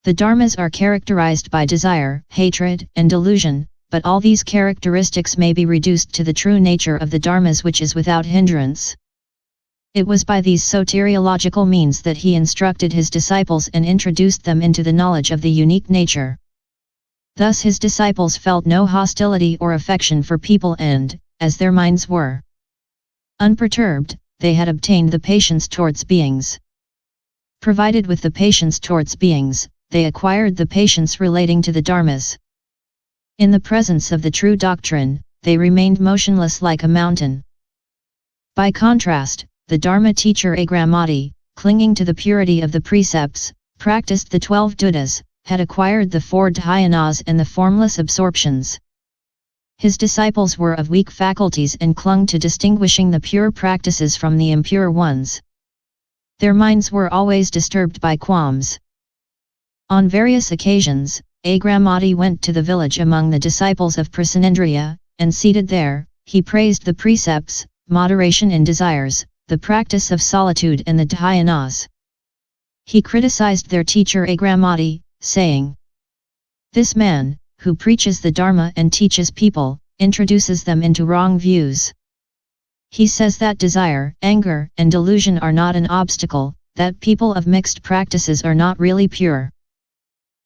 The dharmas are characterized by desire, hatred, and delusion, but all these characteristics may be reduced to the true nature of the dharmas, which is without hindrance. It was by these soteriological means that he instructed his disciples and introduced them into the knowledge of the unique nature. Thus his disciples felt no hostility or affection for people and, as their minds were unperturbed, they had obtained the patience towards beings. Provided with the patience towards beings, they acquired the patience relating to the dharmas. In the presence of the true doctrine, they remained motionless like a mountain. By contrast, the dharma teacher agramati, clinging to the purity of the precepts, practiced the 12 dhutas, had acquired the 4 dhyanas and the formless absorptions. His disciples were of weak faculties and clung to distinguishing the pure practices from the impure ones. Their minds were always disturbed by qualms. On various occasions, agramati went to the village among the disciples of prasannendriya, and seated there, he praised the precepts, moderation in desires, the practice of solitude and the dhyanas. He criticized their teacher agramati, saying, "This man, who preaches the dharma and teaches people, introduces them into wrong views. He says that desire, anger, and delusion are not an obstacle, that people of mixed practices are not really pure."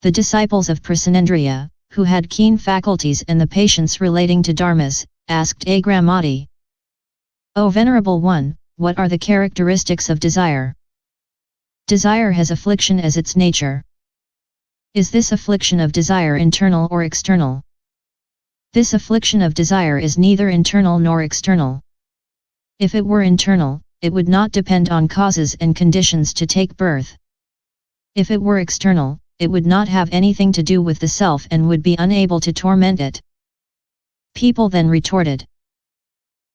The disciples of prasannendriya, who had keen faculties and the patience relating to dharmas, asked agramati, "O Venerable One, what are the characteristics of desire?" Desire has affliction as its nature. Is this affliction of desire internal or external? This affliction of desire is neither internal nor external. If it were internal, it would not depend on causes and conditions to take birth. If it were external, it would not have anything to do with the self and would be unable to torment it. People then retorted,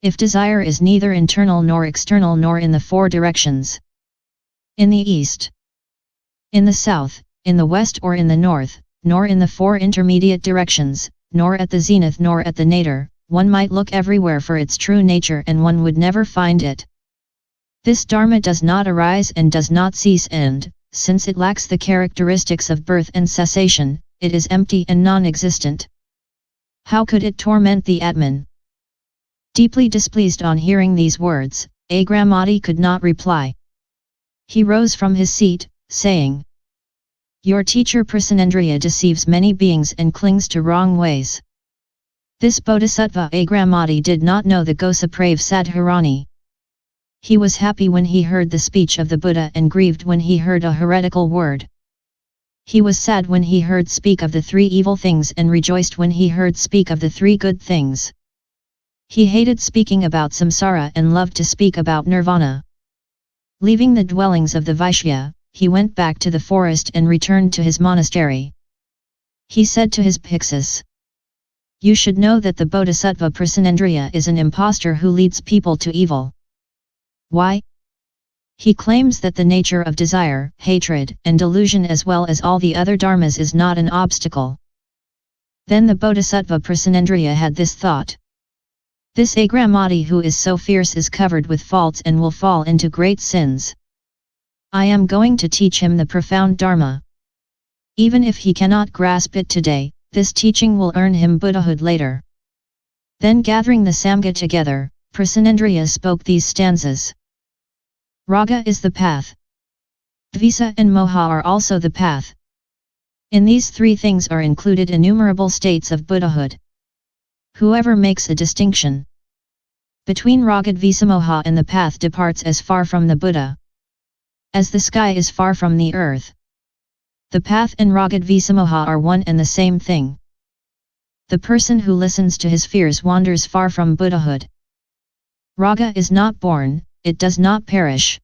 "If desire is neither internal nor external nor in the 4 directions, in the east, in the south, in the west or in the north, nor in the 4 intermediate directions, nor at the zenith nor at the nadir, one might look everywhere for its true nature and one would never find it. This dharma does not arise and does not cease and, since it lacks the characteristics of birth and cessation, it is empty and non-existent. How could it torment the Atman?" Deeply displeased on hearing these words, agramati could not reply. He rose from his seat, saying, "Your teacher prasannendriya deceives many beings and clings to wrong ways." This bodhisattva agramati did not know the Gosaprave Sadharani. He was happy when he heard the speech of the Buddha and grieved when he heard a heretical word. He was sad when he heard speak of the 3 evil things and rejoiced when he heard speak of the 3 good things. He hated speaking about samsara and loved to speak about nirvana. Leaving the dwellings of the Vaishya, he went back to the forest and returned to his monastery. He said to his bhikshus, "You should know that the Bodhisattva Prasannendriya is an impostor who leads people to evil." Why? He claims that the nature of desire, hatred, and delusion as well as all the other dharmas is not an obstacle. Then the Bodhisattva Prasannendriya had this thought. This agramati who is so fierce is covered with faults and will fall into great sins. I am going to teach him the profound dharma. Even if he cannot grasp it today, this teaching will earn him Buddhahood later. Then gathering the Samgha together, Prasannendriya spoke these stanzas. Raga is the path. Dvesa and moha are also the path. In these 3 things are included innumerable states of Buddhahood. Whoever makes a distinction between raga dvesa moha and the path departs as far from the Buddha as the sky is far from the earth. The path and raga dvesa moha are one and the same thing. The person who listens to his fears wanders far from Buddhahood. Raga is not born, it does not perish.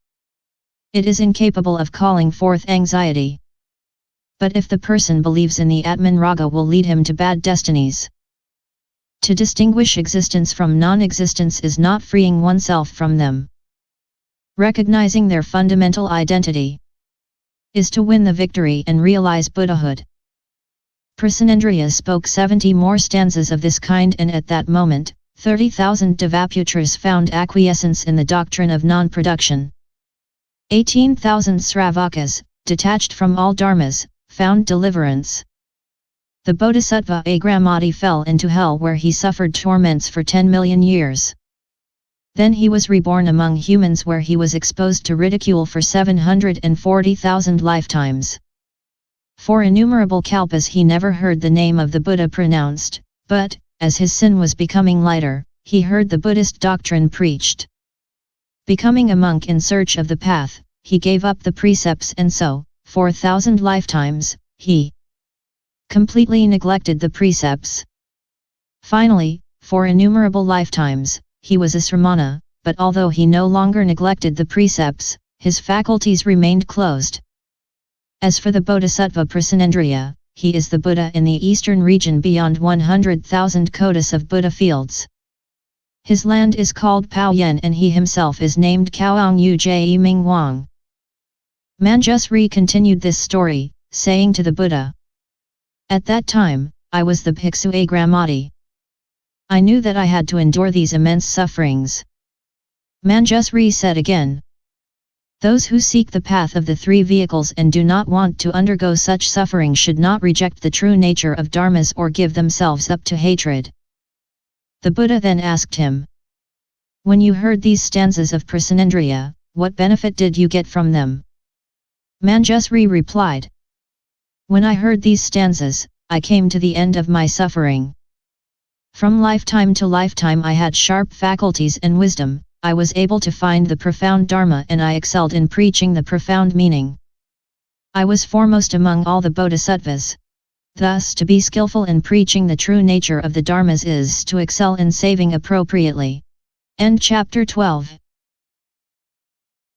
It is incapable of calling forth anxiety. But if the person believes in the Atman, raga will lead him to bad destinies. To distinguish existence from non-existence is not freeing oneself from them. Recognizing their fundamental identity is to win the victory and realize Buddhahood. Prasannendriya spoke 70 more stanzas of this kind, and at that moment, 30,000 Devaputras found acquiescence in the doctrine of non-production. 18,000 Sravakas, detached from all dharmas, found deliverance. The Bodhisattva Agramati fell into hell where he suffered torments for 10 million years. Then he was reborn among humans where he was exposed to ridicule for 740,000 lifetimes. For innumerable kalpas he never heard the name of the Buddha pronounced, but, as his sin was becoming lighter, he heard the Buddhist doctrine preached. Becoming a monk in search of the path, he gave up the precepts and so, for 1,000 lifetimes, he completely neglected the precepts. Finally, for innumerable lifetimes, he was a sramana, but although he no longer neglected the precepts, his faculties remained closed. As for the Bodhisattva prasannendriya, he is the Buddha in the eastern region beyond 100,000 kotis of Buddha fields. His land is called Pao-yen and he himself is named Kaoang Uje Ming Wang. Manjusri continued this story, saying to the Buddha, "At that time, I was the Bhiksu Agramati. I knew that I had to endure these immense sufferings." Manjusri said again, "Those who seek the path of the three vehicles and do not want to undergo such suffering should not reject the true nature of dharmas or give themselves up to hatred." The Buddha then asked him, "When you heard these stanzas of prasannendriya, what benefit did you get from them?" Manjusri replied, "When I heard these stanzas, I came to the end of my suffering. From lifetime to lifetime I had sharp faculties and wisdom, I was able to find the profound dharma and I excelled in preaching the profound meaning. I was foremost among all the bodhisattvas. Thus to be skillful in preaching the true nature of the dharmas is to excel in saving appropriately." End chapter 12.